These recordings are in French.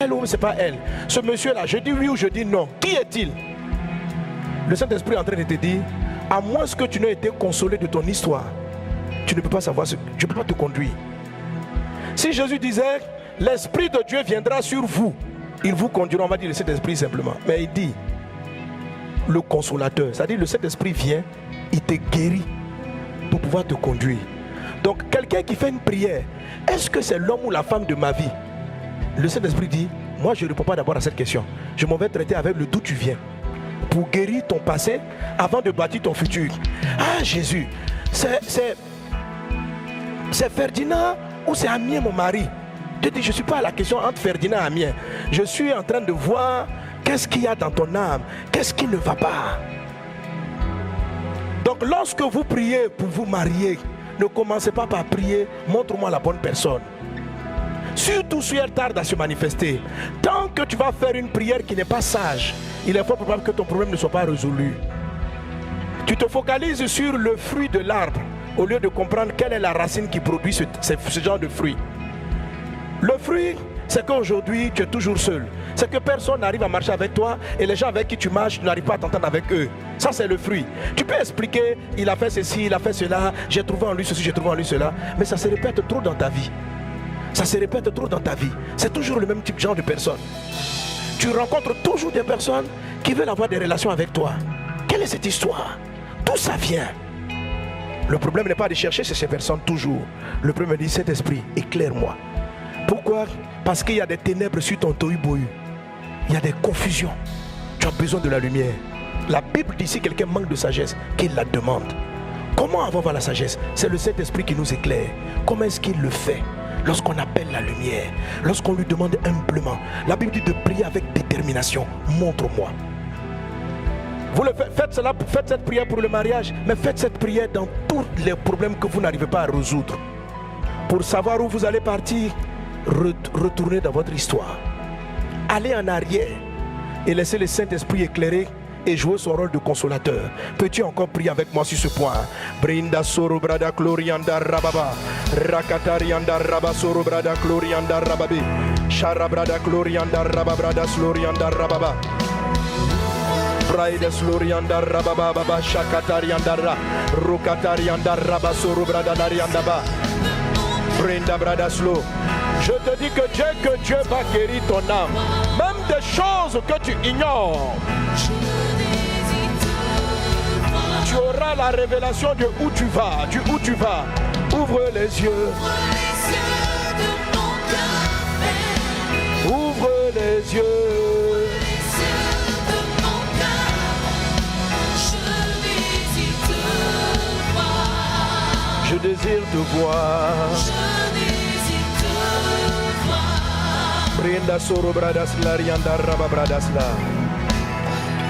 elle ou c'est pas elle? Ce monsieur-là, je dis oui ou je dis non. Qui est-il? Le Saint-Esprit est en train de te dire, à moins que tu n'aies été consolé de ton histoire, tu ne peux pas savoir je ne peux pas te conduire. Si Jésus disait, l'Esprit de Dieu viendra sur vous, il vous conduira, on va dire le Saint-Esprit simplement. Mais il dit, le consolateur, c'est-à-dire le Saint-Esprit vient, il te guérit pour pouvoir te conduire. Donc quelqu'un qui fait une prière, est-ce que c'est l'homme ou la femme de ma vie? Le Saint-Esprit dit, moi je ne réponds pas d'abord à cette question. Je m'en vais traiter avec le d'où tu viens, pour guérir ton passé avant de bâtir ton futur. Ah Jésus, c'est Ferdinand ou c'est Amien mon mari? Je dis, je ne suis pas à la question entre Ferdinand et Amien. Je suis en train de voir qu'est-ce qu'il y a dans ton âme, qu'est-ce qui ne va pas. Donc lorsque vous priez pour vous marier, ne commencez pas par prier, montre-moi la bonne personne. Surtout si elle tarde à se manifester. Tant que tu vas faire une prière qui n'est pas sage, il est fort probable que ton problème ne soit pas résolu. Tu te focalises sur le fruit de l'arbre au lieu de comprendre quelle est la racine qui produit ce genre de fruit. Le fruit, c'est qu'aujourd'hui tu es toujours seul. C'est que personne n'arrive à marcher avec toi et les gens avec qui tu marches, tu n'arrives pas à t'entendre avec eux. Ça c'est le fruit. Tu peux expliquer, il a fait ceci, il a fait cela, j'ai trouvé en lui ceci, j'ai trouvé en lui cela. Mais ça se répète trop dans ta vie. Ça se répète trop dans ta vie. C'est toujours le même type de genre de personnes. Tu rencontres toujours des personnes qui veulent avoir des relations avec toi. Quelle est cette histoire? D'où ça vient? Le problème n'est pas de chercher ces personnes toujours. Le problème est de cet esprit, éclaire-moi. Pourquoi? Parce qu'il y a des ténèbres sur ton tohu-bohu. Il y a des confusions. Tu as besoin de la lumière. La Bible dit si quelqu'un manque de sagesse, qu'il la demande. Comment avoir la sagesse? C'est le Saint-Esprit qui nous éclaire. Comment est-ce qu'il le fait? Lorsqu'on appelle la lumière, lorsqu'on lui demande humblement. La Bible dit de prier avec détermination. Montre-moi. Vous le faites cette prière pour le mariage, mais faites cette prière dans tous les problèmes que vous n'arrivez pas à résoudre. Pour savoir où vous allez partir, retournez dans votre histoire. Allez en arrière et laissez le Saint-Esprit éclairer et jouer son rôle de consolateur. Peux-tu encore prier avec moi sur ce point? Brinda soro brada glorianda rababa, rakatarianda raba soro brada glorianda rababi, shara brada glorianda rababrada slorianda rababa, braida slorianda rababa baba shakatarianda ra, rokatarianda raba soro brada narianda ba, brinda brada slo. Je te dis que Dieu va guérir ton âme, même des choses que tu ignores. Tu auras la révélation de où tu vas, du où tu vas. Ouvre les yeux. Ouvre les yeux. Je désire te voir.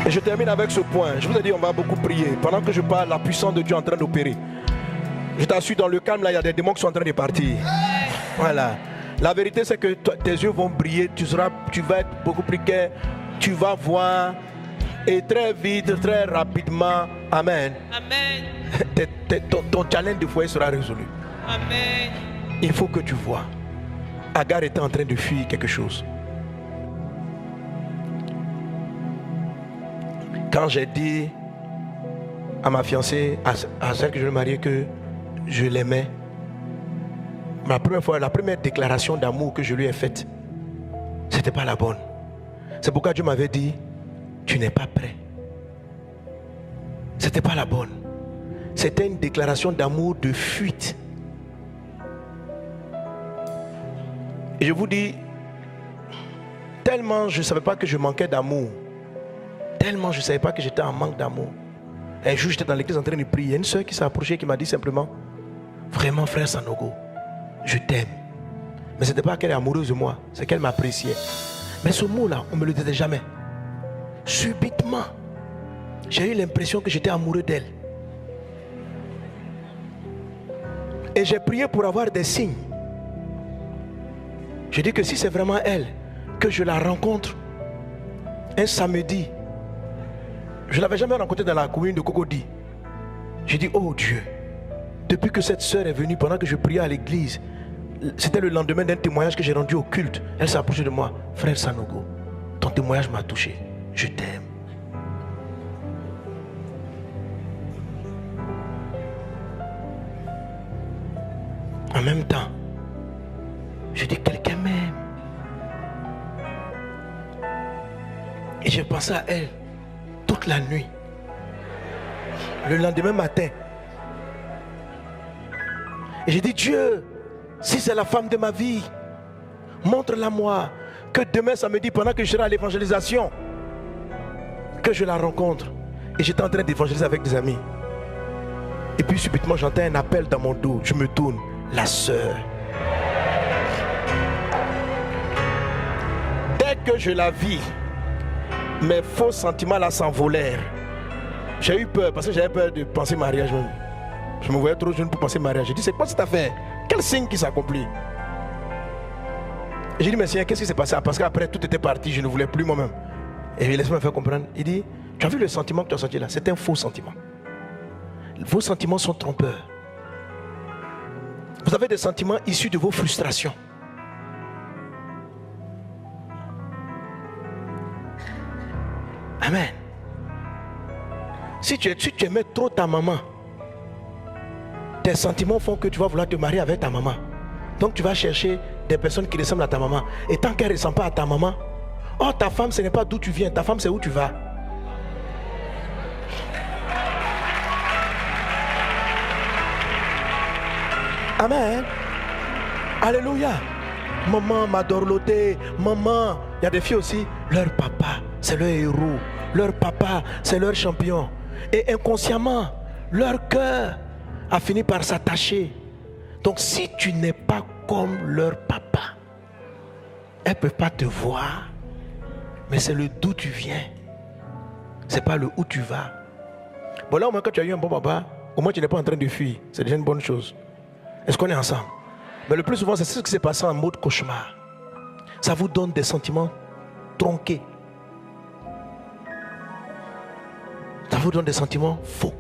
Et je termine avec ce point. Je vous ai dit on va beaucoup prier. Pendant que je parle, la puissance de Dieu est en train d'opérer. Je t'assure, dans le calme là, il y a des démons qui sont en train de partir. Voilà. La vérité c'est que tes yeux vont briller. Tu vas être beaucoup plus clair. Tu vas voir. Et très vite, très rapidement. Amen. Amen. Ton challenge de foyer sera résolu. Amen. Il faut que tu vois. Agar était en train de fuir quelque chose. Quand j'ai dit à ma fiancée, à celle que je vais marier, que je l'aimais, la première déclaration d'amour que je lui ai faite, c'était pas la bonne. C'est pourquoi Dieu m'avait dit, tu n'es pas prêt. C'était pas la bonne. C'était une déclaration d'amour de fuite. Et je vous dis, tellement je ne savais pas que je manquais d'amour, tellement je ne savais pas que j'étais en manque d'amour. Un jour, j'étais dans l'église en train de prier. Une soeur qui s'est approchée qui m'a dit simplement, vraiment frère Sanogo, je t'aime. Mais ce n'était pas qu'elle est amoureuse de moi, c'est qu'elle m'appréciait. Mais ce mot-là, on ne me le disait jamais. Subitement, j'ai eu l'impression que j'étais amoureux d'elle. Et j'ai prié pour avoir des signes. Je dis que si c'est vraiment elle, que je la rencontre un samedi. Je ne l'avais jamais rencontrée dans la commune de Cocody. Je dis, oh Dieu, depuis que cette soeur est venue, pendant que je priais à l'église, c'était le lendemain d'un témoignage que j'ai rendu au culte. Elle s'est approchée de moi. Frère Sanogo, ton témoignage m'a touché. Je t'aime. En même temps, je dis quelqu'un m'aime. Et je pensais à elle toute la nuit. Le lendemain matin. Et j'ai dit, Dieu, si c'est la femme de ma vie, montre-la moi. Que demain samedi, pendant que je serai à l'évangélisation, que je la rencontre. Et j'étais en train d'évangéliser avec des amis. Et puis subitement, j'entends un appel dans mon dos. Je me tourne. La sœur. Dès que je la vis, mes faux sentiments là s'envolèrent. J'ai eu peur parce que j'avais peur de penser mariage même. Je me voyais trop jeune pour penser mariage. J'ai dit, c'est quoi cette affaire? Quel signe qui s'accomplit? J'ai dit, mais Seigneur, qu'est-ce qui s'est passé? Parce qu'après tout était parti, je ne voulais plus moi-même. Et il laisse-moi me faire comprendre. Il dit, tu as vu le sentiment que tu as senti là? C'est un faux sentiment. Vos sentiments sont trompeurs. Vous avez des sentiments issus de vos frustrations. Amen. Si tu aimais trop ta maman, tes sentiments font que tu vas vouloir te marier avec ta maman. Donc tu vas chercher des personnes qui ressemblent à ta maman. Et tant qu'elle ne ressemble pas à ta maman, oh, ta femme ce n'est pas d'où tu viens, ta femme c'est où tu vas. Amen. Alléluia. Maman m'adorloté. Maman, il y a des filles aussi, leur papa c'est leur héros. Leur papa c'est leur champion. Et inconsciemment, leur cœur a fini par s'attacher. Donc si tu n'es pas comme leur papa, elles ne peuvent pas te voir. Mais c'est le d'où tu viens. C'est pas le où tu vas. Bon là au moins quand tu as eu un bon papa, au moins tu n'es pas en train de fuir. C'est déjà une bonne chose. Est-ce qu'on est ensemble? Mais le plus souvent c'est ce qui s'est passé en mode cauchemar. Ça vous donne des sentiments tronqués. Ça vous donne des sentiments faux.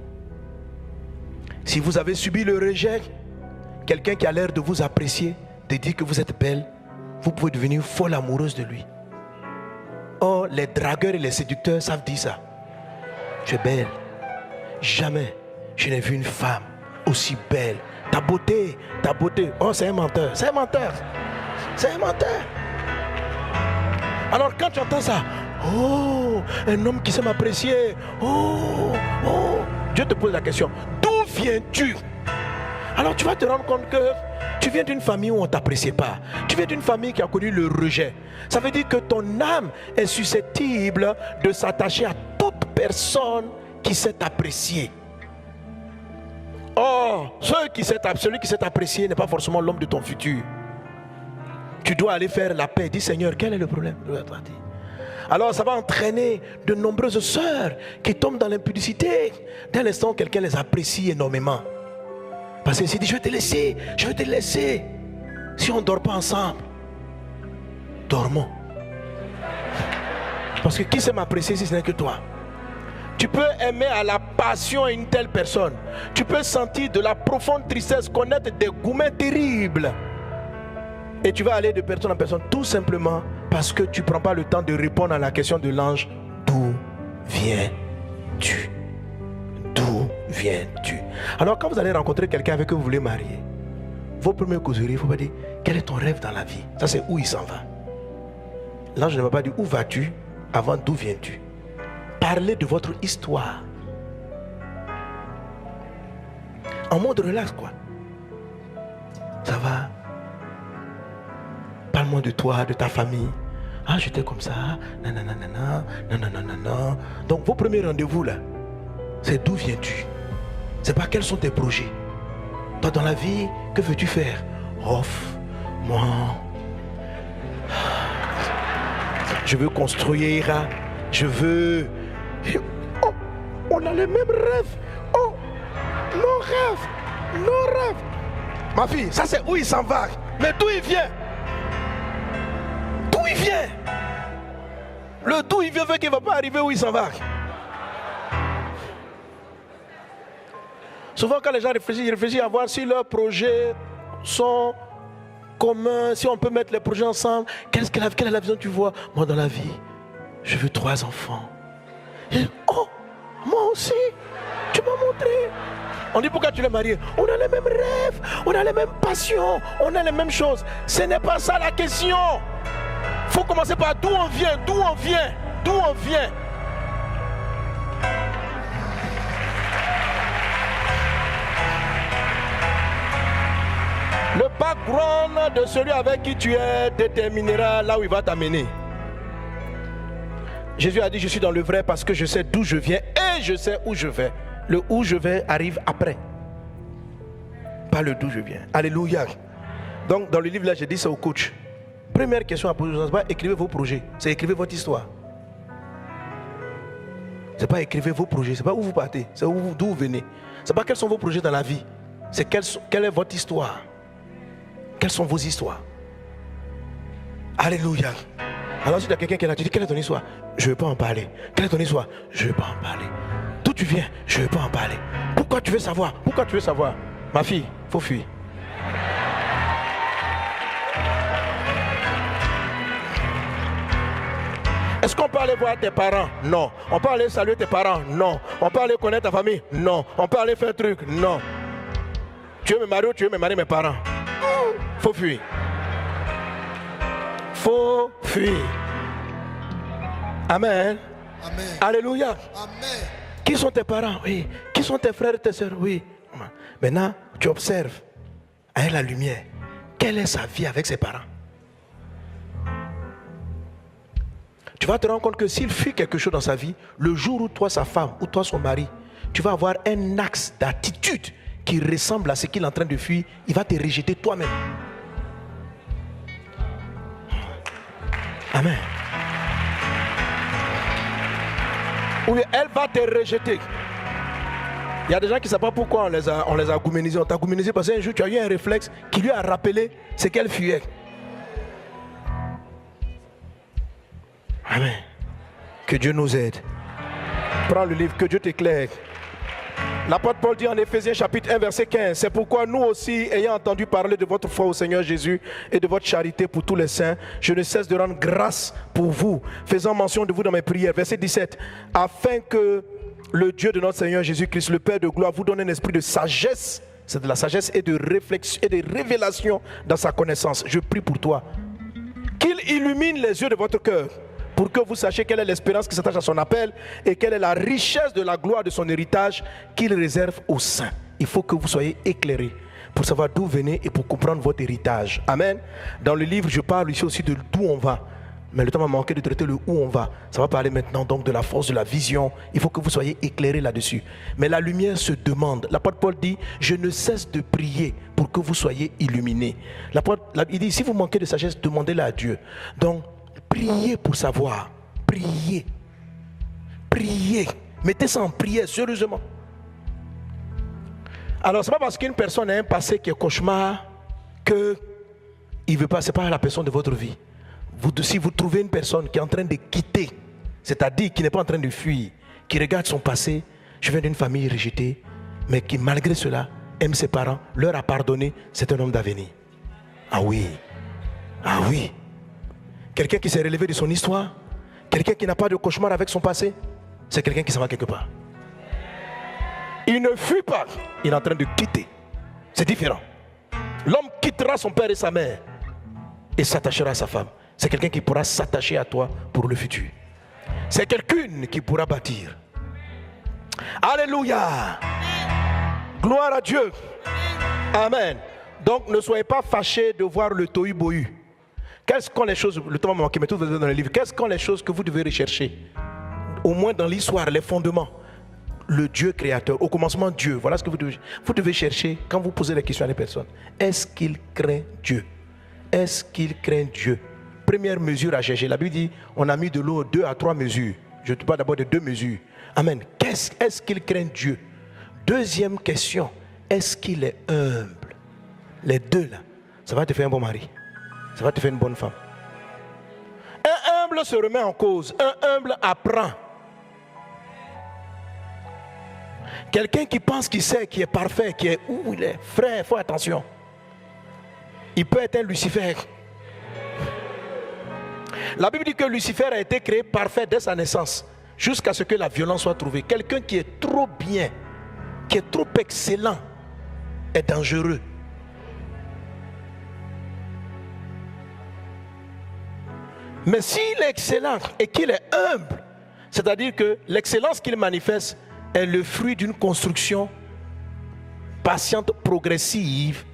Si vous avez subi le rejet, quelqu'un qui a l'air de vous apprécier, de dire que vous êtes belle, vous pouvez devenir folle amoureuse de lui. Or, les dragueurs et les séducteurs savent dire ça. Tu es belle. Jamais je n'ai vu une femme aussi belle. Ta beauté. Oh, c'est un menteur. C'est un menteur. C'est un menteur. Alors quand tu entends ça, oh, un homme qui sait m'apprécier. Oh, Dieu te pose la question, d'où viens-tu? Alors tu vas te rendre compte que tu viens d'une famille où on ne t'appréciait pas. Tu viens d'une famille qui a connu le rejet. Ça veut dire que ton âme est susceptible de s'attacher à toute personne qui sait t'apprécier. Or, celui qui s'est apprécié n'est pas forcément l'homme de ton futur. Tu dois aller faire la paix. Dis Seigneur, quel est le problème? Alors ça va entraîner de nombreuses sœurs qui tombent dans l'impudicité. Dès l'instant où quelqu'un les apprécie énormément. Parce qu'il s'est dit, je vais te laisser. Si on ne dort pas ensemble, dormons. Parce que qui sait m'apprécier si ce n'est que toi? Tu peux aimer à la passion une telle personne. Tu peux sentir de la profonde tristesse, connaître des gourmets terribles. Et tu vas aller de personne en personne tout simplement parce que tu ne prends pas le temps de répondre à la question de l'ange. D'où viens-tu? D'où viens-tu? Alors quand vous allez rencontrer quelqu'un avec qui vous voulez marier, vos premières causeries, il faut pas dire quel est ton rêve dans la vie. Ça c'est où il s'en va. L'ange ne va pas dire où vas-tu avant d'où viens-tu. Parlez de votre histoire. En mode relax quoi. Ça va? Parle-moi de toi, de ta famille. Ah, j'étais comme ça. Nanana. Donc, vos premiers rendez-vous là, c'est d'où viens-tu? C'est pas quels sont tes projets. Toi, dans la vie, que veux-tu faire? Moi, je veux construire. Je veux. Oh, on a les mêmes rêves. Oh, nos rêves. Ma fille, ça c'est où il s'en va. Mais d'où il vient? D'où il vient? Le d'où il vient veut qu'il ne va pas arriver où il s'en va. Souvent quand les gens réfléchissent, ils réfléchissent à voir si leurs projets sont commun, si on peut mettre les projets ensemble, quelle est la vision que tu vois? Moi dans la vie, je veux 3 enfants. Et, oh, moi aussi, tu m'as montré. On dit pourquoi tu l'es marié? On a les mêmes rêves, on a les mêmes passions, on a les mêmes choses. Ce n'est pas ça la question. Il faut commencer par d'où on vient, d'où on vient, d'où on vient. Le background de celui avec qui tu es déterminera là où il va t'amener. Jésus a dit, je suis dans le vrai parce que je sais d'où je viens et je sais où je vais. Le où je vais arrive après. Pas le d'où je viens. Alléluia. Donc dans le livre là, j'ai dit ça au coach. Première question à poser, c'est pas écrivez vos projets, c'est écrivez votre histoire. C'est pas écrivez vos projets, c'est pas où vous partez, c'est d'où vous venez. C'est pas quels sont vos projets dans la vie, c'est quelle est votre histoire. Quelles sont vos histoires? Alléluia. Alors si tu as quelqu'un qui est là, tu dis quelle est ton histoire? Je ne veux pas en parler. Quelle est ton histoire? Je ne veux pas en parler. D'où tu viens? Je ne veux pas en parler. Pourquoi tu veux savoir? Pourquoi tu veux savoir? Ma fille, il faut fuir. Est-ce qu'on peut aller voir tes parents? Non. On peut aller saluer tes parents? Non. On peut aller connaître ta famille? Non. On peut aller faire un truc? Non. Tu veux me marier ou tu veux me marier mes parents? Faut fuir. Faut fuir. Amen. Amen. Alléluia. Amen. Qui sont tes parents? Oui. Qui sont tes frères et tes sœurs? Oui. Maintenant, tu observes avec la lumière. Quelle est sa vie avec ses parents? Tu vas te rendre compte que s'il fuit quelque chose dans sa vie, le jour où toi, sa femme, ou toi, son mari, tu vas avoir un axe d'attitude qui ressemble à ce qu'il est en train de fuir, il va te rejeter toi-même. Amen. Ou elle va te rejeter. Il y a des gens qui ne savent pas pourquoi on les a gouménisés. On t'a gouménisé parce qu'un jour tu as eu un réflexe qui lui a rappelé ce qu'elle fuyait. Amen. Que Dieu nous aide. Prends le livre, que Dieu t'éclaire. L'apôtre Paul dit en Éphésiens chapitre 1 verset 15, c'est pourquoi nous aussi, ayant entendu parler de votre foi au Seigneur Jésus et de votre charité pour tous les saints, je ne cesse de rendre grâce pour vous, faisant mention de vous dans mes prières. Verset 17, afin que le Dieu de notre Seigneur Jésus-Christ, le Père de gloire, vous donne un esprit de sagesse, c'est de la sagesse et de réflexion et de révélation dans sa connaissance. Je prie pour toi, qu'il illumine les yeux de votre cœur, pour que vous sachiez quelle est l'espérance qui s'attache à son appel et quelle est la richesse de la gloire de son héritage qu'il réserve aux saints. Il faut que vous soyez éclairés pour savoir d'où venez et pour comprendre votre héritage. Amen. Dans le livre, je parle ici aussi de d'où on va. Mais le temps m'a manqué de traiter le où on va. Ça va parler maintenant donc de la force de la vision. Il faut que vous soyez éclairés là-dessus. Mais la lumière se demande. L'apôtre Paul dit, je ne cesse de prier pour que vous soyez illuminés. Il dit, si vous manquez de sagesse, demandez-la à Dieu. Donc, priez pour savoir. Priez. Priez. Mettez ça en prière, sérieusement. Alors, ce n'est pas parce qu'une personne a un passé qui est cauchemar qu'il ne veut pas, ce n'est pas la personne de votre vie. Si vous trouvez une personne qui est en train de quitter, c'est-à-dire qui n'est pas en train de fuir, qui regarde son passé, je viens d'une famille rejetée, mais qui malgré cela aime ses parents, leur a pardonné, c'est un homme d'avenir. Ah oui. Ah oui. Quelqu'un qui s'est relevé de son histoire, quelqu'un qui n'a pas de cauchemar avec son passé, c'est quelqu'un qui s'en va quelque part. Il ne fuit pas, il est en train de quitter. C'est différent. L'homme quittera son père et sa mère et s'attachera à sa femme. C'est quelqu'un qui pourra s'attacher à toi pour le futur. C'est quelqu'un qui pourra bâtir. Alléluia. Gloire à Dieu. Amen. Donc ne soyez pas fâchés de voir le tohu-bohu. Quelles sont les choses, le temps m'a manqué, mais tout dans le livre, quelles sont les choses que vous devez rechercher? Au moins dans l'histoire, les fondements. Le Dieu créateur, au commencement Dieu. Voilà ce que vous devez chercher quand vous posez les questions à des personnes. Est-ce qu'il craint Dieu? Est-ce qu'il craint Dieu? Première mesure à chercher. La Bible dit, on a mis de l'eau 2 à 3 mesures. Je te parle d'abord de 2 mesures. Amen. Est-ce qu'il craint Dieu? Deuxième question, est-ce qu'il est humble? Les deux là, ça va te faire un bon mari. Ça va te faire une bonne femme. Un humble se remet en cause. Un humble apprend. Quelqu'un qui pense qu'il sait, qui est parfait, qui est où il est. Frère, il faut attention. Il peut être un Lucifer. La Bible dit que Lucifer a été créé parfait dès sa naissance, jusqu'à ce que la violence soit trouvée. Quelqu'un qui est trop bien, qui est trop excellent, est dangereux. Mais s'il est excellent et qu'il est humble, c'est-à-dire que l'excellence qu'il manifeste est le fruit d'une construction patiente, progressive,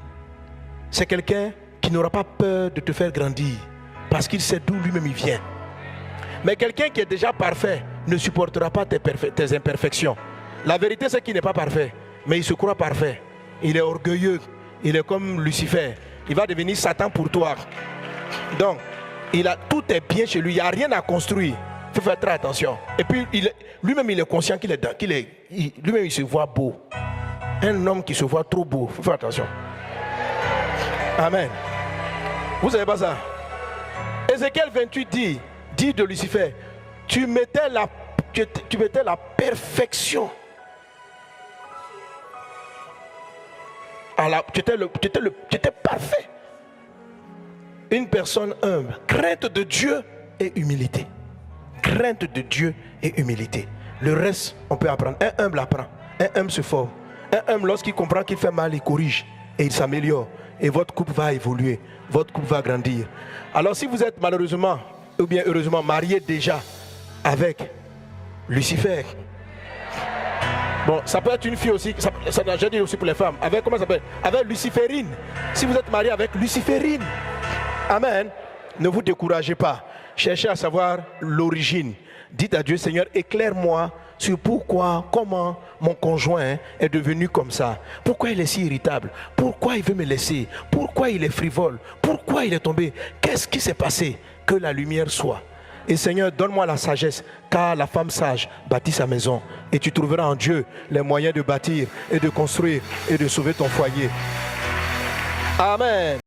c'est quelqu'un qui n'aura pas peur de te faire grandir parce qu'il sait d'où lui-même il vient. Mais quelqu'un qui est déjà parfait ne supportera pas tes imperfections. La vérité, c'est qu'il n'est pas parfait, mais il se croit parfait. Il est orgueilleux, il est comme Lucifer. Il va devenir Satan pour toi. Donc, tout est bien chez lui, il n'y a rien à construire. Il faut faire très attention. Et puis, lui-même, il est conscient lui-même, il se voit beau. Un homme qui se voit trop beau, il faut faire attention. Amen. Vous savez pas ça? Ézéchiel 28 dit de Lucifer, tu mettais la perfection. Tu étais parfait. Une personne humble, crainte de Dieu et humilité. Crainte de Dieu et humilité. Le reste, on peut apprendre. Un humble apprend. Un humble se forme. Un humble, lorsqu'il comprend qu'il fait mal, il corrige et il s'améliore. Et votre couple va évoluer. Votre couple va grandir. Alors si vous êtes malheureusement ou bien heureusement marié déjà avec Lucifer, bon, ça peut être une fille aussi, ça j'ai dit aussi pour les femmes, avec comment ça s'appelle? Avec Luciférine. Si vous êtes marié avec Luciférine, amen, ne vous découragez pas. Cherchez à savoir l'origine. Dites à Dieu, Seigneur, éclaire-moi sur pourquoi, comment mon conjoint est devenu comme ça. Pourquoi il est si irritable? Pourquoi il veut me laisser? Pourquoi il est frivole? Pourquoi il est tombé? Qu'est-ce qui s'est passé? Que la lumière soit. Et Seigneur, donne-moi la sagesse, car la femme sage bâtit sa maison. Et tu trouveras en Dieu les moyens de bâtir et de construire et de sauver ton foyer. Amen.